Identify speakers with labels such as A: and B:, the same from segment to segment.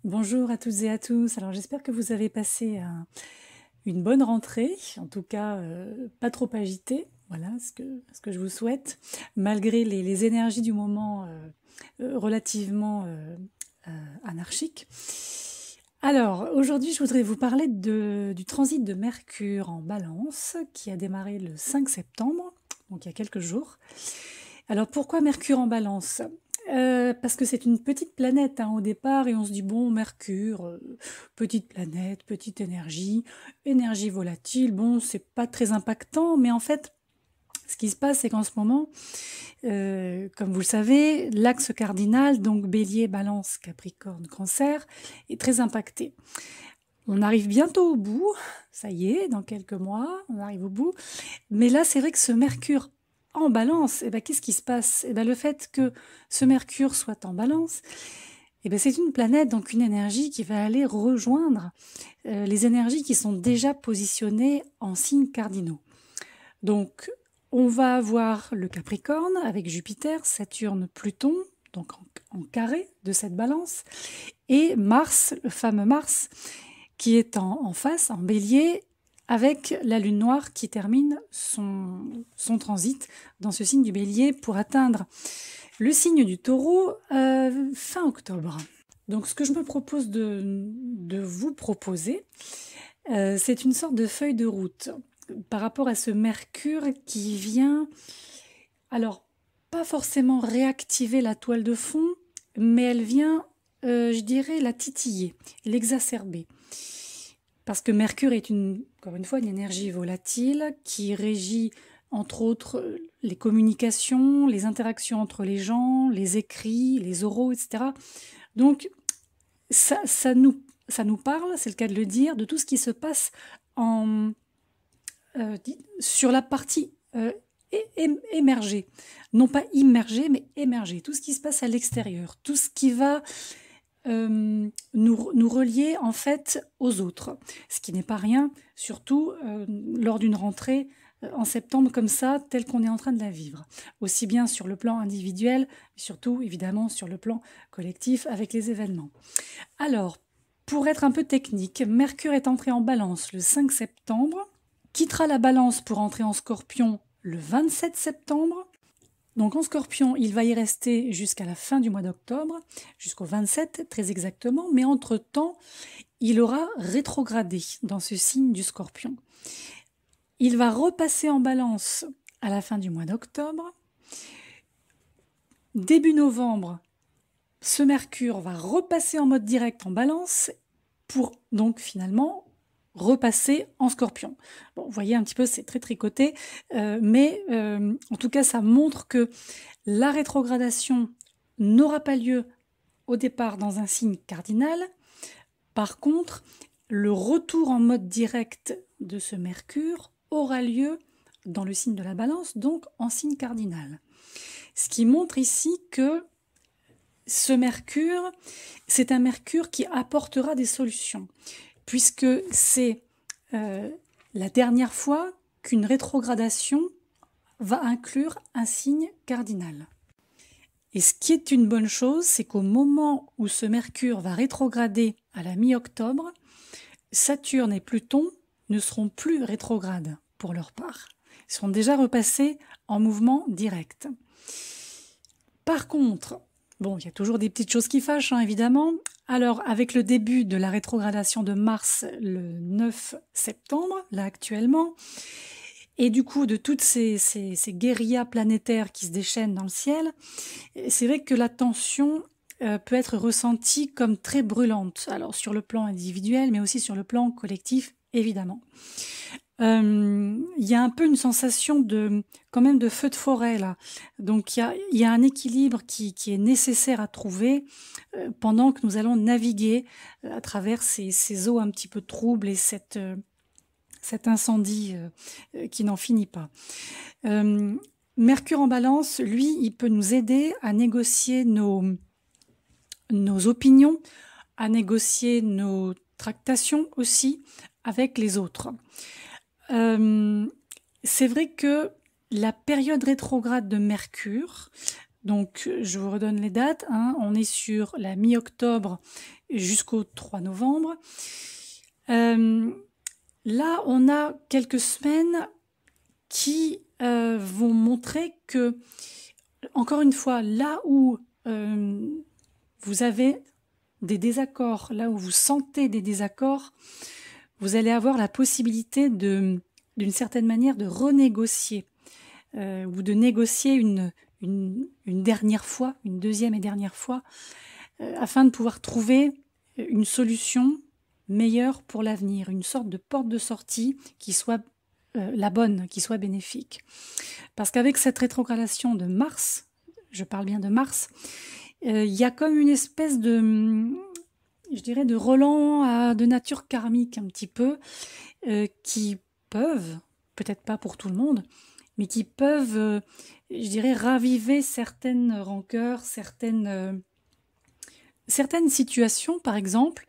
A: Bonjour à toutes et à tous. Alors j'espère que vous avez passé une bonne rentrée, en tout cas pas trop agitée. Voilà ce que je vous souhaite, malgré les énergies du moment relativement anarchiques. Alors aujourd'hui je voudrais vous parler du transit de Mercure en Balance qui a démarré le 5 septembre, donc il y a quelques jours. Alors pourquoi Mercure en Balance? Parce que c'est une petite planète au départ et on se dit bon Mercure, petite planète, petite énergie, énergie volatile, bon c'est pas très impactant, mais en fait ce qui se passe c'est qu'en ce moment, comme vous le savez, l'axe cardinal, donc Bélier, Balance, Capricorne, Cancer, est très impacté. On arrive bientôt au bout, ça y est, dans quelques mois, on arrive au bout. Mais là, c'est vrai que ce Mercure en Balance, qu'est-ce qui se passe? Le fait que ce Mercure soit en Balance, c'est une planète, donc une énergie qui va aller rejoindre les énergies qui sont déjà positionnées en signes cardinaux. Donc, on va avoir le Capricorne avec Jupiter, Saturne, Pluton, donc en carré de cette balance, et Mars, le fameux Mars, qui est en face, en bélier, avec la lune noire qui termine son transit dans ce signe du bélier pour atteindre le signe du taureau fin octobre. Donc ce que je me propose de vous proposer, c'est une sorte de feuille de route par rapport à ce Mercure qui vient, alors pas forcément réactiver la toile de fond, mais elle vient, je dirais, la titiller, l'exacerber. Parce que Mercure est encore une fois une énergie volatile qui régit entre autres les communications, les interactions entre les gens, les écrits, les oraux, etc. Donc ça nous parle, c'est le cas de le dire, de tout ce qui se passe sur la partie émergée. Non pas immergée, mais émergée. Tout ce qui se passe à l'extérieur, tout ce qui va nous relier en fait aux autres, ce qui n'est pas rien, surtout lors d'une rentrée en septembre comme ça, telle qu'on est en train de la vivre, aussi bien sur le plan individuel, mais surtout évidemment sur le plan collectif avec les événements. Alors, pour être un peu technique, Mercure est entré en Balance le 5 septembre, quittera la Balance pour entrer en Scorpion le 27 septembre. Donc en Scorpion, il va y rester jusqu'à la fin du mois d'octobre, jusqu'au 27 très exactement, mais entre-temps, il aura rétrogradé dans ce signe du Scorpion. Il va repasser en Balance à la fin du mois d'octobre. Début novembre, ce Mercure va repasser en mode direct en Balance pour donc finalement repasser en Scorpion. Bon, vous voyez un petit peu, c'est très tricoté, mais en tout cas, ça montre que la rétrogradation n'aura pas lieu au départ dans un signe cardinal. Par contre, le retour en mode direct de ce Mercure aura lieu dans le signe de la Balance, donc en signe cardinal. Ce qui montre ici que ce Mercure, c'est un Mercure qui apportera des solutions, puisque c'est la dernière fois qu'une rétrogradation va inclure un signe cardinal. Et ce qui est une bonne chose, c'est qu'au moment où ce Mercure va rétrograder à la mi-octobre, Saturne et Pluton ne seront plus rétrogrades pour leur part. Ils seront déjà repassés en mouvement direct. Par contre, bon, il y a toujours des petites choses qui fâchent, évidemment. Alors, avec le début de la rétrogradation de Mars le 9 septembre, là actuellement, et du coup de toutes ces guérillas planétaires qui se déchaînent dans le ciel, c'est vrai que la tension peut être ressentie comme très brûlante, alors sur le plan individuel, mais aussi sur le plan collectif, évidemment. Il y a un peu une sensation quand même de feu de forêt là. Donc il y a un équilibre qui est nécessaire à trouver pendant que nous allons naviguer à travers ces eaux un petit peu troubles et cet incendie qui n'en finit pas. Mercure en Balance, lui, il peut nous aider à négocier nos opinions, à négocier nos tractations aussi avec les autres. C'est vrai que la période rétrograde de Mercure, Donc, je vous redonne les dates, hein. On est sur la mi-octobre jusqu'au 3 novembre. Là, on a quelques semaines qui vont montrer que, encore une fois, là où vous avez des désaccords, là où vous sentez des désaccords, vous allez avoir la possibilité d'une certaine manière de renégocier ou de négocier une dernière fois, une deuxième et dernière fois, afin de pouvoir trouver une solution meilleure pour l'avenir, une sorte de porte de sortie qui soit la bonne, qui soit bénéfique. Parce qu'avec cette rétrogradation de Mars, je parle bien de Mars, il y a comme une espèce de, je dirais, de relents de nature karmique un petit peu, qui peuvent, peut-être pas pour tout le monde, mais qui peuvent, je dirais, raviver certaines rancœurs, certaines situations, par exemple,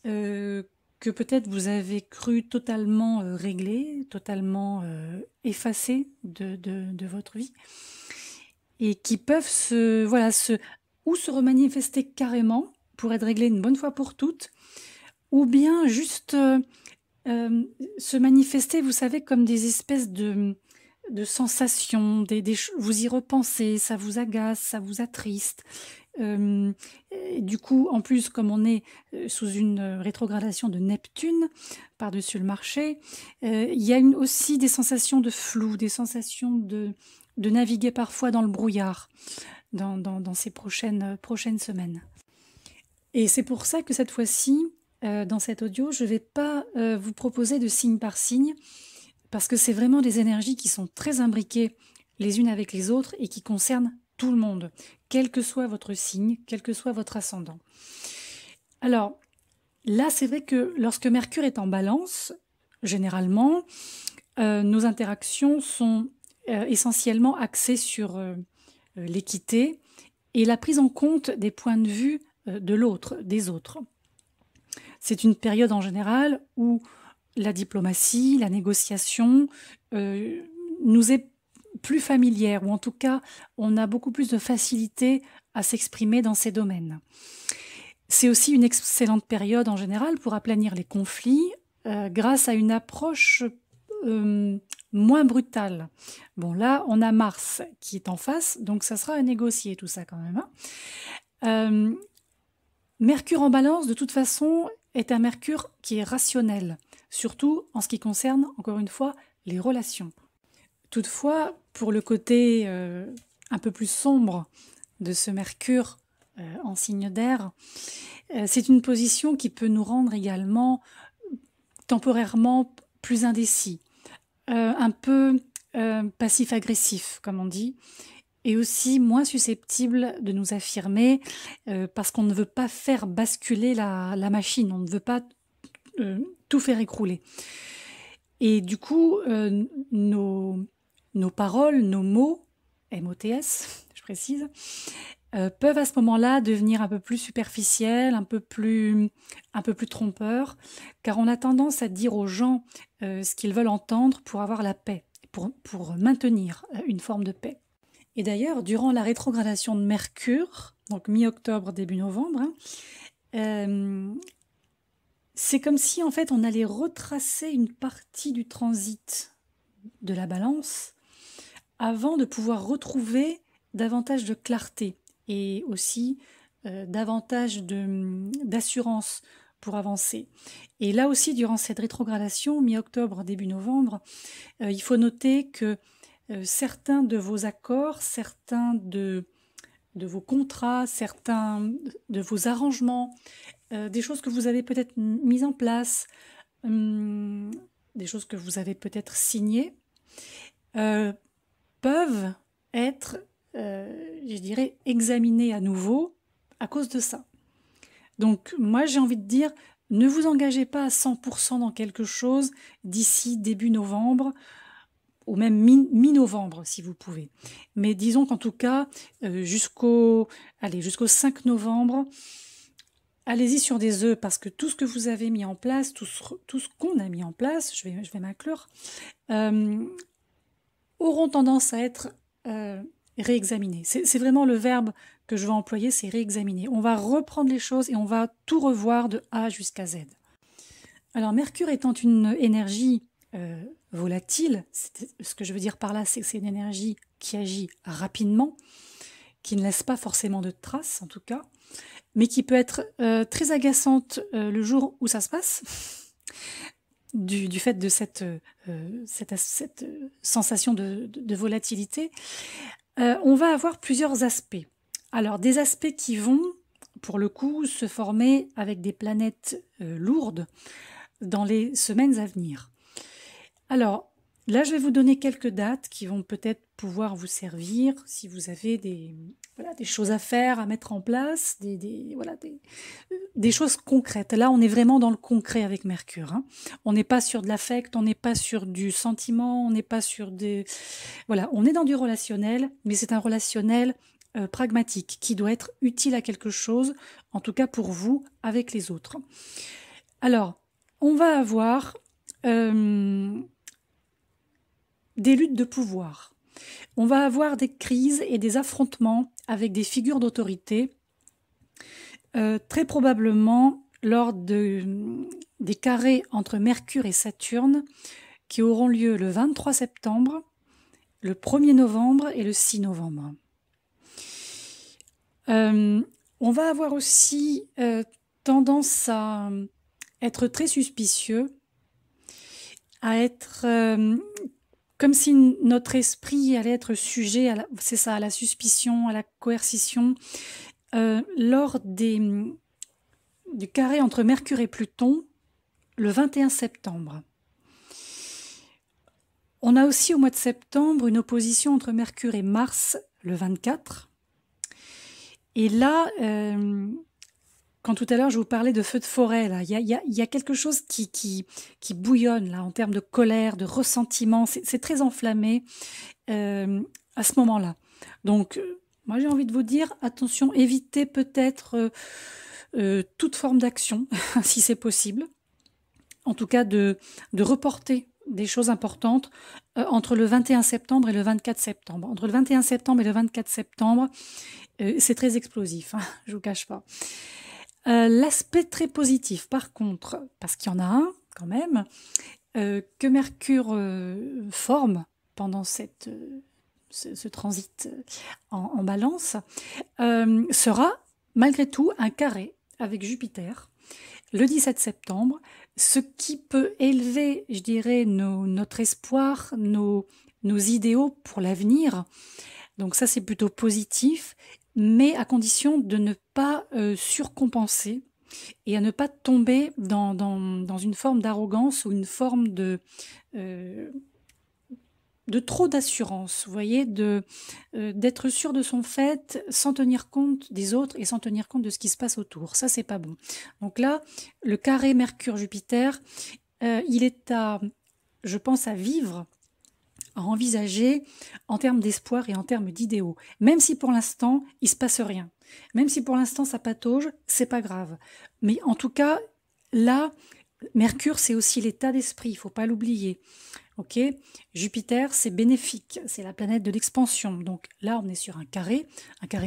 A: que peut-être vous avez cru totalement réglées, totalement effacées de votre vie, et qui peuvent ou se remanifester carrément pour être réglées une bonne fois pour toutes, ou bien juste se manifester, vous savez, comme des espèces de sensations, vous y repensez, ça vous agace, ça vous attriste. Du coup, en plus, comme on est sous une rétrogradation de Neptune par-dessus le marché, il y a aussi des sensations de flou, des sensations de naviguer parfois dans le brouillard dans ces prochaines semaines. Et c'est pour ça que cette fois-ci, dans cet audio, je ne vais pas vous proposer de signe par signe, parce que c'est vraiment des énergies qui sont très imbriquées les unes avec les autres et qui concernent tout le monde, quel que soit votre signe, quel que soit votre ascendant. Alors, là, c'est vrai que lorsque Mercure est en balance, généralement, nos interactions sont essentiellement axées sur l'équité et la prise en compte des points de vue de l'autre, des autres. C'est une période en général où la diplomatie, la négociation nous est plus familière, ou en tout cas, on a beaucoup plus de facilité à s'exprimer dans ces domaines. C'est aussi une excellente période en général pour aplanir les conflits grâce à une approche moins brutale. Bon, là, on a Mars qui est en face, donc ça sera à négocier tout ça quand même. Hein. Mercure en balance, de toute façon, est un Mercure qui est rationnel, surtout en ce qui concerne, encore une fois, les relations. Toutefois, pour le côté un peu plus sombre de ce Mercure en signe d'air, c'est une position qui peut nous rendre également temporairement plus indécis, un peu passif-agressif, comme on dit, et aussi moins susceptible de nous affirmer parce qu'on ne veut pas faire basculer la machine, on ne veut pas tout faire écrouler. Et du coup, nos paroles, nos mots, MOTS, je précise, peuvent à ce moment-là devenir un peu plus superficiels, un peu plus trompeurs, car on a tendance à dire aux gens ce qu'ils veulent entendre pour avoir la paix, pour maintenir une forme de paix. Et d'ailleurs, durant la rétrogradation de Mercure, donc mi-octobre, début novembre, c'est comme si en fait on allait retracer une partie du transit de la balance avant de pouvoir retrouver davantage de clarté et aussi davantage d'assurance pour avancer. Et là aussi, durant cette rétrogradation, mi-octobre, début novembre, il faut noter que certains de vos accords, certains de vos contrats, certains de vos arrangements, des choses que vous avez peut-être mises en place, des choses que vous avez peut-être signées, peuvent être, je dirais, examinées à nouveau à cause de ça. Donc moi j'ai envie de dire, ne vous engagez pas à 100% dans quelque chose d'ici début novembre, ou même mi-novembre si vous pouvez. Mais disons qu'en tout cas, jusqu'au 5 novembre, allez-y sur des œufs, parce que tout ce que vous avez mis en place, tout ce qu'on a mis en place, je vais m'inclure, auront tendance à être réexaminer. C'est vraiment le verbe que je vais employer, c'est réexaminer. On va reprendre les choses et on va tout revoir de A jusqu'à Z. Alors Mercure étant une énergie volatile, ce que je veux dire par là, c'est que c'est une énergie qui agit rapidement, qui ne laisse pas forcément de traces en tout cas, mais qui peut être très agaçante le jour où ça se passe, du fait de cette sensation de volatilité. On va avoir plusieurs aspects. Alors des aspects qui vont, pour le coup, se former avec des planètes lourdes dans les semaines à venir. Alors, là, je vais vous donner quelques dates qui vont peut-être pouvoir vous servir si vous avez des choses à faire, à mettre en place, des choses concrètes. Là, on est vraiment dans le concret avec Mercure. Hein. On n'est pas sur de l'affect, on n'est pas sur du sentiment, on n'est pas sur des... Voilà, on est dans du relationnel, mais c'est un relationnel pragmatique qui doit être utile à quelque chose, en tout cas pour vous, avec les autres. Alors, on va avoir des luttes de pouvoir. On va avoir des crises et des affrontements avec des figures d'autorité, très probablement lors des carrés entre Mercure et Saturne qui auront lieu le 23 septembre, le 1er novembre et le 6 novembre. On va avoir aussi tendance à être très suspicieux, à être comme si notre esprit allait être sujet à la suspicion, à la coercition. Lors du carré entre Mercure et Pluton, le 21 septembre. On a aussi au mois de septembre une opposition entre Mercure et Mars, le 24. Et là, quand tout à l'heure je vous parlais de feu de forêt, là, il y a quelque chose qui bouillonne là en termes de colère, de ressentiment. C'est très enflammé à ce moment-là. Donc, moi j'ai envie de vous dire, attention, évitez peut-être toute forme d'action, si c'est possible. En tout cas, de reporter des choses importantes entre le 21 septembre et le 24 septembre. Entre le 21 septembre et le 24 septembre, c'est très explosif, hein, je ne vous cache pas. L'aspect très positif, par contre, parce qu'il y en a un quand même, que Mercure forme pendant ce transit en balance, sera malgré tout un carré avec Jupiter le 17 septembre, ce qui peut élever, je dirais, notre espoir, nos idéaux pour l'avenir. Donc ça, c'est plutôt positif, mais à condition de ne pas surcompenser et à ne pas tomber dans une forme d'arrogance ou une forme de trop d'assurance, vous voyez, d'être sûr de son fait sans tenir compte des autres et sans tenir compte de ce qui se passe autour. Ça, c'est pas bon. Donc là, le carré Mercure-Jupiter, il est je pense, à vivre, à envisager en termes d'espoir et en termes d'idéaux. Même si pour l'instant, il se passe rien. Même si pour l'instant, ça patauge, c'est pas grave. Mais en tout cas, là, Mercure, c'est aussi l'état d'esprit, il faut pas l'oublier. Ok, Jupiter, c'est bénéfique, c'est la planète de l'expansion. Donc là, on est sur un carré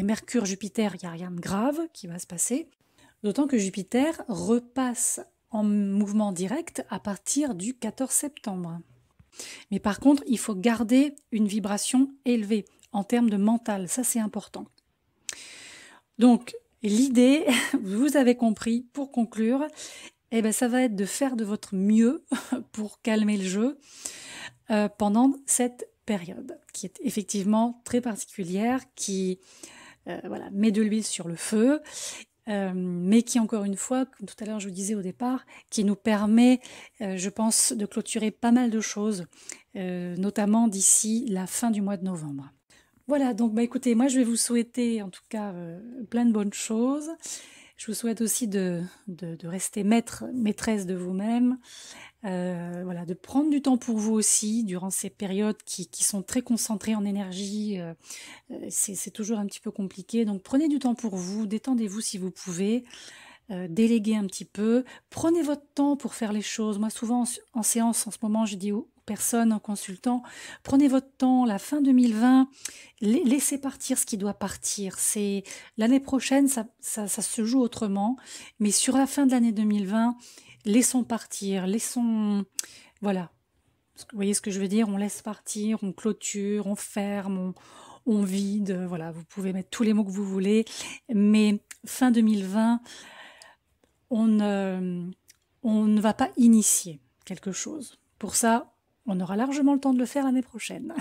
A: Mercure-Jupiter, il n'y a rien de grave qui va se passer. D'autant que Jupiter repasse en mouvement direct à partir du 14 septembre. Mais par contre, il faut garder une vibration élevée en termes de mental, ça c'est important. Donc l'idée, vous avez compris, pour conclure, eh ben, ça va être de faire de votre mieux pour calmer le jeu pendant cette période, qui est effectivement très particulière, qui met de l'huile sur le feu, mais qui, encore une fois, comme tout à l'heure je vous disais au départ, qui nous permet, je pense, de clôturer pas mal de choses, notamment d'ici la fin du mois de novembre. Voilà, donc écoutez, moi je vais vous souhaiter en tout cas plein de bonnes choses. Je vous souhaite aussi de rester maîtresse de vous-même, de prendre du temps pour vous aussi durant ces périodes qui sont très concentrées en énergie. C'est toujours un petit peu compliqué, donc prenez du temps pour vous, détendez-vous si vous pouvez, déléguez un petit peu, prenez votre temps pour faire les choses. Moi souvent en séance en ce moment je dis aux personne, un consultant, prenez votre temps, la fin 2020, laissez partir ce qui doit partir. C'est l'année prochaine, ça se joue autrement, mais sur la fin de l'année 2020, laissons partir, voilà. Vous voyez ce que je veux dire? On laisse partir, on clôture, on ferme, on vide, voilà, vous pouvez mettre tous les mots que vous voulez, mais fin 2020, on ne va pas initier quelque chose. Pour ça, on aura largement le temps de le faire l'année prochaine.